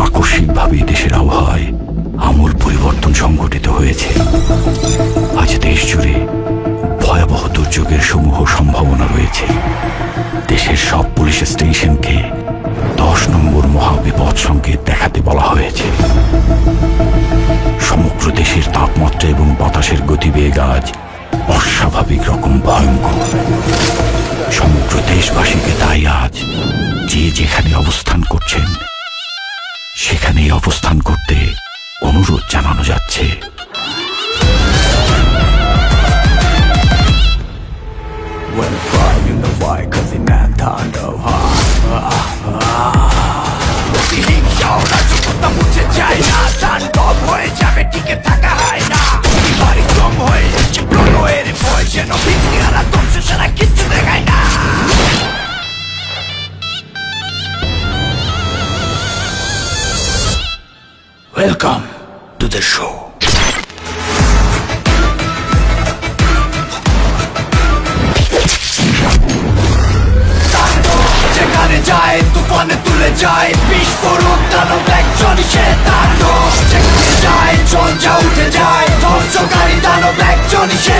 আকস্মিকভাবে দেশের আবহাওয়ায় আমূল পরিবর্তন সংঘটিত হয়েছে। আজ দেশ জুড়ে ভয়াবহ দুর্যোগের সমূহ সম্ভাবনা রয়েছে। দেশের সব পুলিশ স্টেশনকে 10 নম্বর মহাবিপদ সংকেত দেখাতে বলা হয়েছে। সমগ্র দেশের তাপমাত্রা এবং বাতাসের গতিবেগ আজ অস্বাভাবিক রকম ভয়ঙ্কর। সমগ্র দেশবাসীকে তাই আজ যে যেখানে অবস্থান করছেন সেখানেই অবস্থান করতে অনুরোধ জানানো যাচ্ছে। Welcome to the show. যেখানে যায় তুফানে তুলে যায় বিস্ফোরক দানব একজনই সে তাণ্ডব। যেখানে যায় জঞ্জা উঠে যায় ধ্বংসকারী দানব একজনই সে